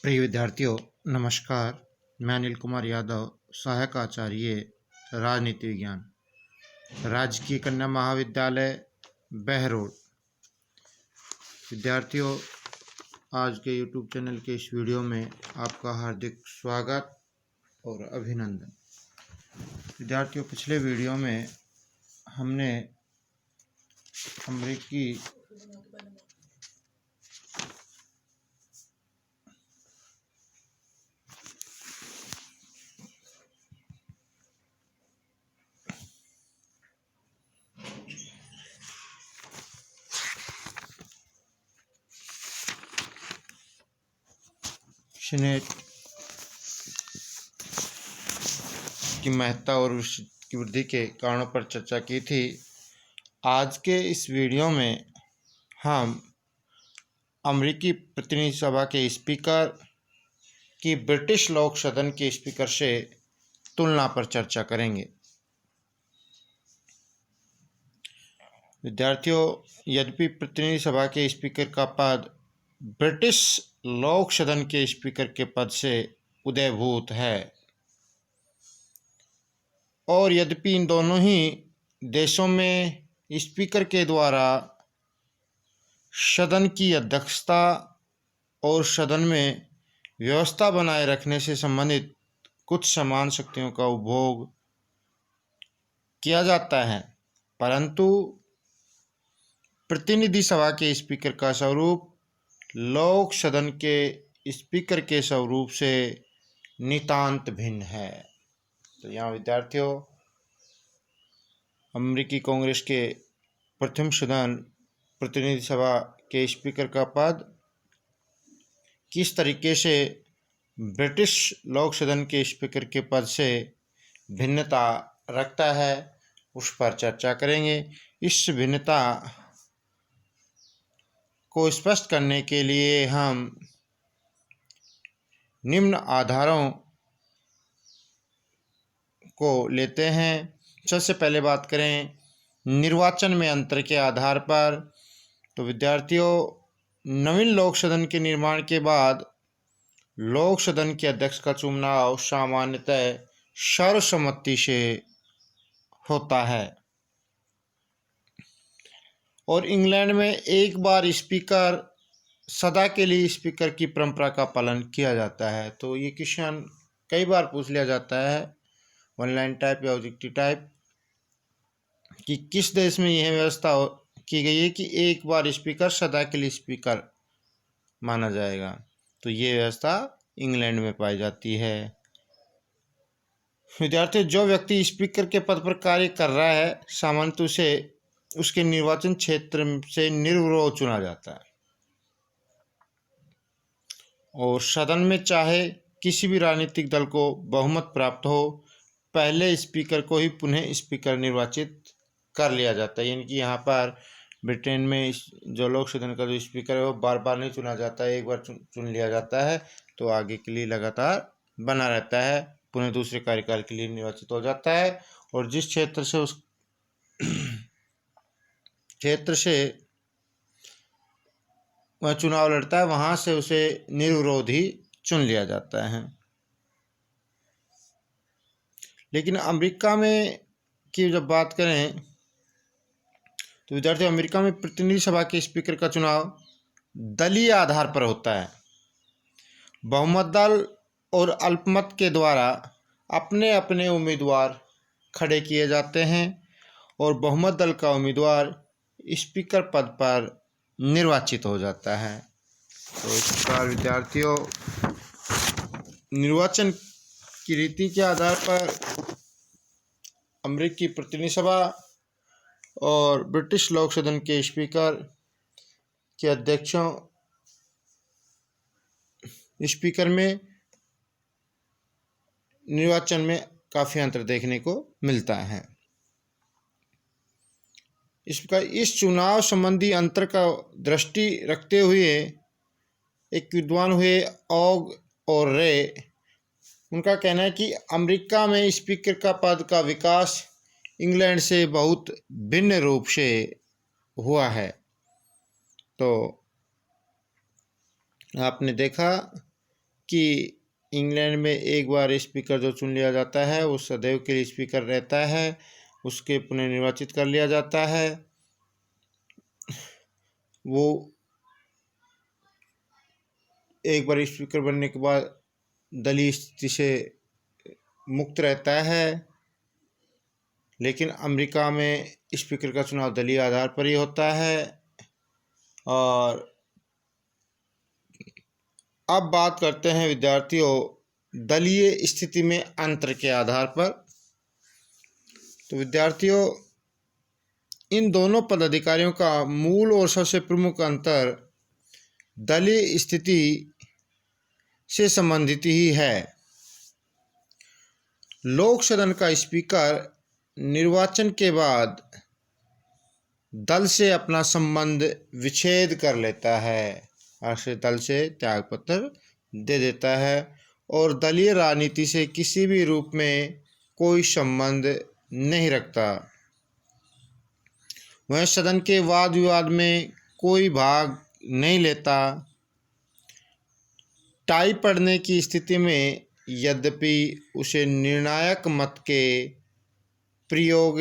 प्रिय विद्यार्थियों, नमस्कार। मैं अनिल कुमार यादव, सहायक आचार्य राजनीति विज्ञान, राजकीय कन्या महाविद्यालय बहरोड। विद्यार्थियों, आज के YouTube चैनल के इस वीडियो में आपका हार्दिक स्वागत और अभिनंदन। विद्यार्थियों, पिछले वीडियो में हमने अमेरिकी सीनेट की महत्ता और उसकी वृद्धि के कारणों पर चर्चा की थी। आज के इस वीडियो में हम अमेरिकी प्रतिनिधि सभा के स्पीकर की ब्रिटिश लोक सदन के स्पीकर से तुलना पर चर्चा करेंगे। विद्यार्थियों, यद्यपि प्रतिनिधि सभा के स्पीकर का पद ब्रिटिश लोक सदन के स्पीकर के पद से उदयभूत है और यद्यपि इन दोनों ही देशों में स्पीकर के द्वारा सदन की अध्यक्षता और सदन में व्यवस्था बनाए रखने से संबंधित कुछ समान शक्तियों का उपभोग किया जाता है, परंतु प्रतिनिधि सभा के स्पीकर का स्वरूप लोक सदन के स्पीकर के स्वरूप से नितांत भिन्न है। तो यहाँ विद्यार्थियों, अमेरिकी कांग्रेस के प्रथम सदन प्रतिनिधि सभा के स्पीकर का पद किस तरीके से ब्रिटिश लोक सदन के स्पीकर के पद से भिन्नता रखता है, उस पर चर्चा करेंगे। इस भिन्नता को स्पष्ट करने के लिए हम निम्न आधारों को लेते हैं। सबसे पहले बात करें निर्वाचन में अंतर के आधार पर, तो विद्यार्थियों, नवीन लोक सदन के निर्माण के बाद लोक सदन के अध्यक्ष का चुनाव सामान्यतः सर्वसम्मति से होता है और इंग्लैंड में एक बार स्पीकर सदा के लिए स्पीकर की परंपरा का पालन किया जाता है। तो ये क्वेश्चन कई बार पूछ लिया जाता है, वन लाइन टाइप या ऑब्जेक्टिव टाइप, कि किस देश में यह व्यवस्था की गई है कि एक बार स्पीकर सदा के लिए स्पीकर माना जाएगा। तो ये व्यवस्था इंग्लैंड में पाई जाती है। विद्यार्थी, जो व्यक्ति स्पीकर के पद पर कार्य कर रहा है सामान्यतः उसे उसके निर्वाचन क्षेत्र से निर्विरोध चुना जाता है और सदन में चाहे किसी भी राजनीतिक दल को बहुमत प्राप्त हो, पहले स्पीकर को ही पुनः स्पीकर निर्वाचित कर लिया जाता है। यानी कि यहाँ पर ब्रिटेन में जो लोक सदन का जो स्पीकर है वो बार बार नहीं चुना जाता है, एक बार चुन लिया जाता है तो आगे के लिए लगातार बना रहता है, पुनः दूसरे कार्यकाल के लिए निर्वाचित हो जाता है और जिस क्षेत्र से उस क्षेत्र से वह चुनाव लड़ता है वहाँ से उसे निर्विरोध ही चुन लिया जाता है। लेकिन अमेरिका में की जब बात करें तो विद्यार्थी, अमेरिका में प्रतिनिधि सभा के स्पीकर का चुनाव दलीय आधार पर होता है। बहुमत दल और अल्पमत के द्वारा अपने अपने उम्मीदवार खड़े किए जाते हैं और बहुमत दल का उम्मीदवार स्पीकर पद पर निर्वाचित हो जाता है। तो इस प्रकार विद्यार्थियों, निर्वाचन की रीति के आधार पर अमेरिकी प्रतिनिधि सभा और ब्रिटिश लोक सदन के स्पीकर के अध्यक्षों स्पीकर में निर्वाचन में काफ़ी अंतर देखने को मिलता है। इस प्रकार इस चुनाव संबंधी अंतर का दृष्टि रखते हुए एक विद्वान हुए ऑग और रे, उनका कहना है कि अमेरिका में स्पीकर का पद का विकास इंग्लैंड से बहुत भिन्न रूप से हुआ है। तो आपने देखा कि इंग्लैंड में एक बार स्पीकर जो चुन लिया जाता है वो सदैव के लिए स्पीकर रहता है, उसके पुनर्निर्वाचित कर लिया जाता है। वो एक बार स्पीकर बनने के बाद दलीय स्थिति से मुक्त रहता है। लेकिन अमेरिका में स्पीकर का चुनाव दलीय आधार पर ही होता है। और अब बात करते हैं विद्यार्थियों दलीय स्थिति में अंतर के आधार पर। तो विद्यार्थियों इन दोनों पदाधिकारियों का मूल और सबसे प्रमुख अंतर दलीय स्थिति से संबंधित ही है। लोक सदन का स्पीकर निर्वाचन के बाद दल से अपना संबंध विच्छेद कर लेता है, अर्थात दल से त्यागपत्र दे देता है और दलीय राजनीति से किसी भी रूप में कोई संबंध नहीं रखता। वह सदन के वाद विवाद में कोई भाग नहीं लेता। टाई पड़ने की स्थिति में यद्यपि उसे निर्णायक मत के प्रयोग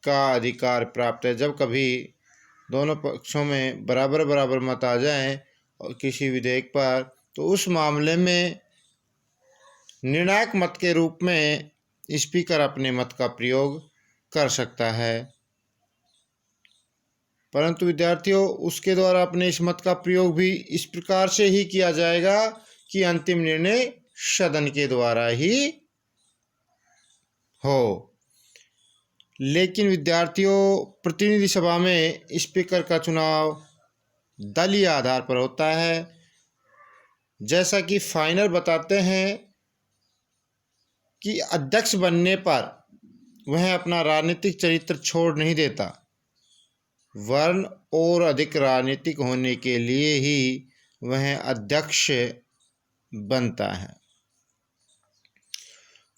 का अधिकार प्राप्त है। जब कभी दोनों पक्षों में बराबर बराबर मत आ जाएं और किसी विधेयक पर, तो उस मामले में निर्णायक मत के रूप में स्पीकर अपने मत का प्रयोग कर सकता है। परंतु विद्यार्थियों उसके द्वारा अपने इस मत का प्रयोग भी इस प्रकार से ही किया जाएगा कि अंतिम निर्णय सदन के द्वारा ही हो। लेकिन विद्यार्थियों प्रतिनिधि सभा में स्पीकर का चुनाव दलीय आधार पर होता है। जैसा कि फाइनल बताते हैं कि अध्यक्ष बनने पर वह अपना राजनीतिक चरित्र छोड़ नहीं देता, वरन और अधिक राजनीतिक होने के लिए ही वह अध्यक्ष बनता है।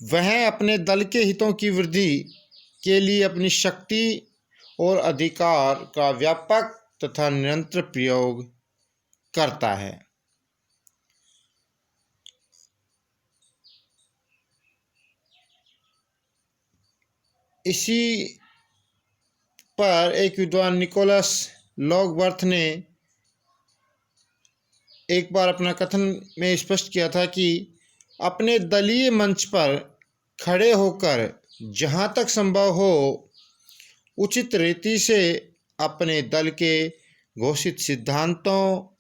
वह अपने दल के हितों की वृद्धि के लिए अपनी शक्ति और अधिकार का व्यापक तथा निरंतर प्रयोग करता है। इसी पर एक विद्वान निकोलस लॉगबर्थ ने एक बार अपना कथन में स्पष्ट किया था कि अपने दलीय मंच पर खड़े होकर जहाँ तक संभव हो उचित रीति से अपने दल के घोषित सिद्धांतों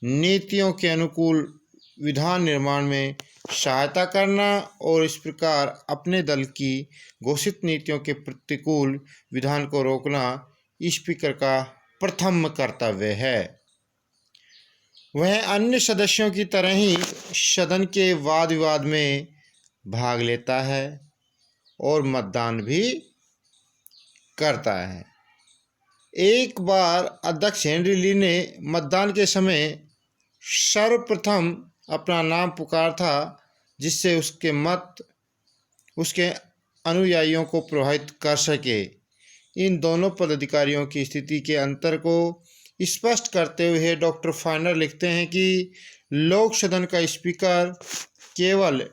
नीतियों के अनुकूल विधान निर्माण में सहायता करना और इस प्रकार अपने दल की घोषित नीतियों के प्रतिकूल विधान को रोकना स्पीकर का प्रथम कर्तव्य है। वह अन्य सदस्यों की तरह ही सदन के वाद विवाद में भाग लेता है और मतदान भी करता है। एक बार अध्यक्ष हेनरी ली ने मतदान के समय सर्वप्रथम अपना नाम पुकार था, जिससे उसके मत उसके अनुयायियों को प्रभावित कर सके। इन दोनों पदाधिकारियों की स्थिति के अंतर को स्पष्ट करते हुए डॉक्टर फाइनर लिखते हैं कि लोक सदन का स्पीकर केवल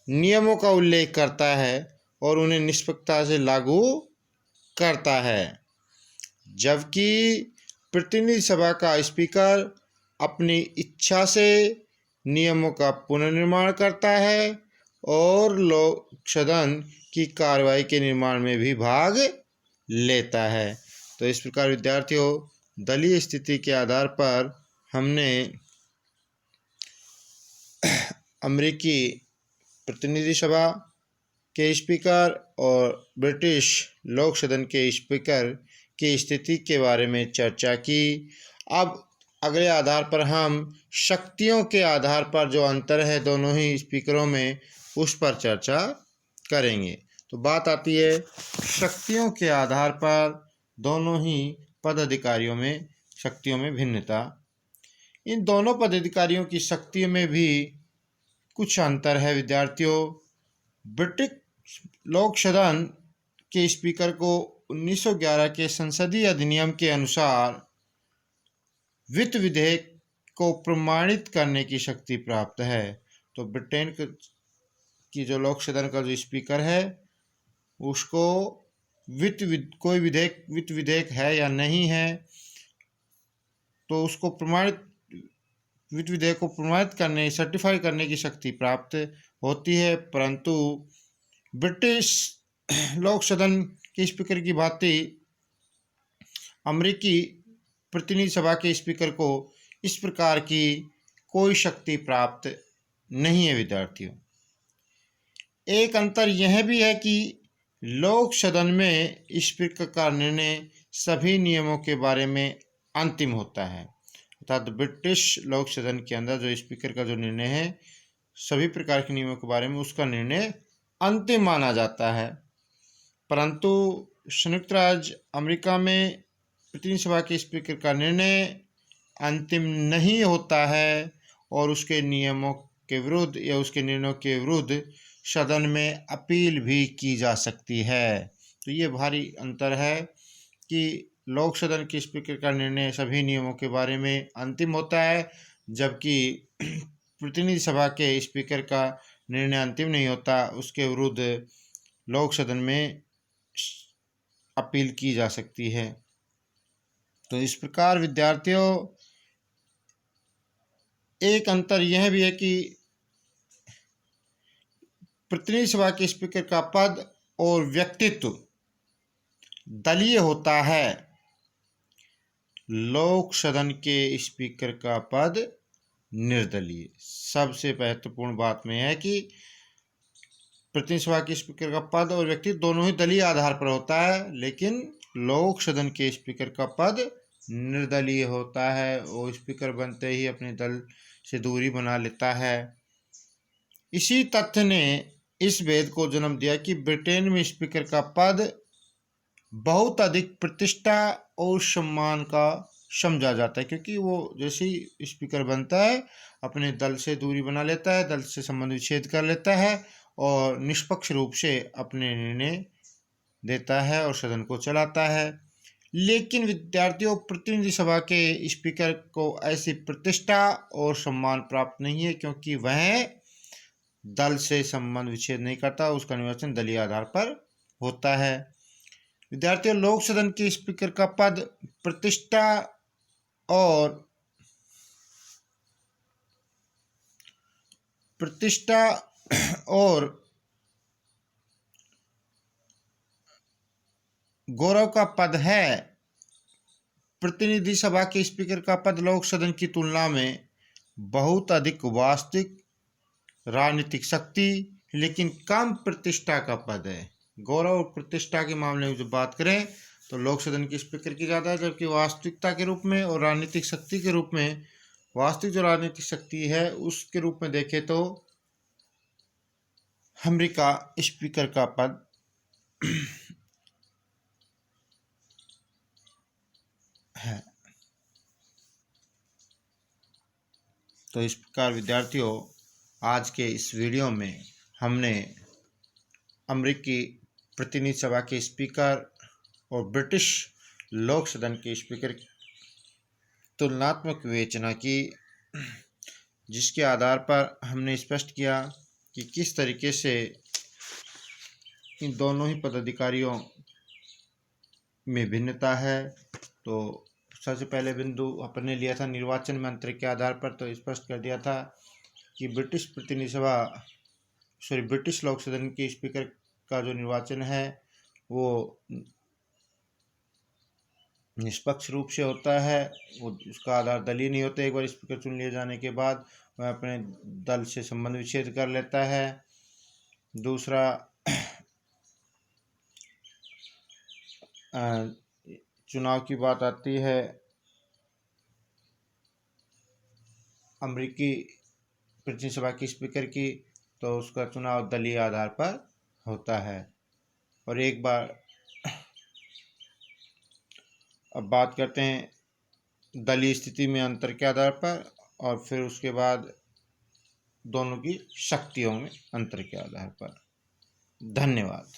नियमों का उल्लेख करता है और उन्हें निष्पक्षता से लागू करता है, जबकि प्रतिनिधि सभा का स्पीकर अपनी इच्छा से नियमों का पुनर्निर्माण करता है और लोक सदन की कार्रवाई के निर्माण में भी भाग लेता है। तो इस प्रकार विद्यार्थियों दलीय स्थिति के आधार पर हमने अमेरिकी प्रतिनिधि सभा के स्पीकर और ब्रिटिश लोक सदन के स्पीकर की स्थिति के बारे में चर्चा की। अब अगले आधार पर हम शक्तियों के आधार पर जो अंतर है दोनों ही स्पीकरों में, उस पर चर्चा करेंगे। तो बात आती है शक्तियों के आधार पर दोनों ही पदाधिकारियों में शक्तियों में भिन्नता। इन दोनों पदाधिकारियों की शक्तियों में भी कुछ अंतर है विद्यार्थियों। ब्रिटिश लोक सदन के स्पीकर को 1911 के संसदीय अधिनियम के अनुसार वित्त विधेयक को प्रमाणित करने की शक्ति प्राप्त है। तो ब्रिटेन की जो लोक सदन का जो स्पीकर है उसको कोई वित्त विधेयक है या नहीं है तो उसको प्रमाणित वित्त विधेयक को प्रमाणित करने सर्टिफाई करने की शक्ति प्राप्त होती है। परंतु ब्रिटिश लोक सदन के स्पीकर की भांति अमेरिकी प्रतिनिधि सभा के स्पीकर को इस प्रकार की कोई शक्ति प्राप्त नहीं है। विद्यार्थियों, एक अंतर यह भी है कि लोक सदन में स्पीकर का निर्णय सभी नियमों के बारे में अंतिम होता है। अर्थात ब्रिटिश लोक सदन के अंदर जो स्पीकर का जो निर्णय है सभी प्रकार के नियमों के बारे में उसका निर्णय अंतिम माना जाता है। परंतु संयुक्त राज्य अमेरिका में प्रतिनिधि सभा के स्पीकर का निर्णय अंतिम नहीं होता है और उसके नियमों के विरुद्ध या उसके निर्णयों के विरुद्ध सदन में अपील भी की जा सकती है। तो ये भारी अंतर है कि लोक सदन के स्पीकर का निर्णय सभी नियमों के बारे में अंतिम होता है, जबकि प्रतिनिधि सभा के स्पीकर का निर्णय अंतिम नहीं होता, उसके विरुद्ध लोक सदन में अपील की जा सकती है। तो इस प्रकार विद्यार्थियों, एक अंतर यह भी है कि प्रतिनिधि सभा के स्पीकर का पद और व्यक्तित्व दलीय होता है, लोक सदन के स्पीकर का पद निर्दलीय। सबसे महत्वपूर्ण बात में है कि प्रतिनिधि सभा के स्पीकर का पद और व्यक्तित्व दोनों ही दलीय आधार पर होता है, लेकिन लोक सदन के स्पीकर का पद निर्दलीय होता है। वो स्पीकर बनते ही अपने दल से दूरी बना लेता है। इसी तथ्य ने इस भेद को जन्म दिया कि ब्रिटेन में स्पीकर का पद बहुत अधिक प्रतिष्ठा और सम्मान का समझा जाता है, क्योंकि वो जैसे ही स्पीकर बनता है अपने दल से दूरी बना लेता है, दल से संबंध विच्छेद कर लेता है और निष्पक्ष रूप से अपने निर्णय देता है और सदन को चलाता है। लेकिन विद्यार्थियों, प्रतिनिधि सभा के स्पीकर को ऐसी प्रतिष्ठा और सम्मान प्राप्त नहीं है, क्योंकि वह दल से संबंध विच्छेद नहीं करता, उसका निर्वाचन दलीय आधार पर होता है। विद्यार्थियों, लोक सदन के स्पीकर का पद प्रतिष्ठा और गौरव का पद है। प्रतिनिधि सभा के स्पीकर का पद लोक सदन की तुलना में बहुत अधिक वास्तविक राजनीतिक शक्ति लेकिन कम प्रतिष्ठा का पद है। गौरव और प्रतिष्ठा के मामले में जब बात करें तो लोक सदन के स्पीकर की ज़्यादा है, जबकि वास्तविकता के रूप में और राजनीतिक शक्ति के रूप में, वास्तविक जो राजनीतिक शक्ति है उसके रूप में देखें तो अमेरिका स्पीकर का पद है। तो इस प्रकार विद्यार्थियों, आज के इस वीडियो में हमने अमेरिकी प्रतिनिधि सभा के स्पीकर और ब्रिटिश लोक सदन के स्पीकर की तुलनात्मक विवेचना की, जिसके आधार पर हमने स्पष्ट किया कि किस तरीके से इन दोनों ही पदाधिकारियों में भिन्नता है। तो सबसे पहले बिंदु अपने लिया था निर्वाचन में अंतर के आधार पर, तो स्पष्ट कर दिया था कि ब्रिटिश लोक सदन के स्पीकर का जो निर्वाचन है वो निष्पक्ष रूप से होता है, वो उसका आधार दलीय नहीं होता। एक बार स्पीकर चुन लिए जाने के बाद वह अपने दल से संबंध विच्छेद कर लेता है। दूसरा, चुनाव की बात आती है अमेरिकी प्रतिनिधि सभा की स्पीकर की, तो उसका चुनाव दलीय आधार पर होता है। और एक बार अब बात करते हैं दलीय स्थिति में अंतर के आधार पर, और फिर उसके बाद दोनों की शक्तियों में अंतर के आधार पर। धन्यवाद।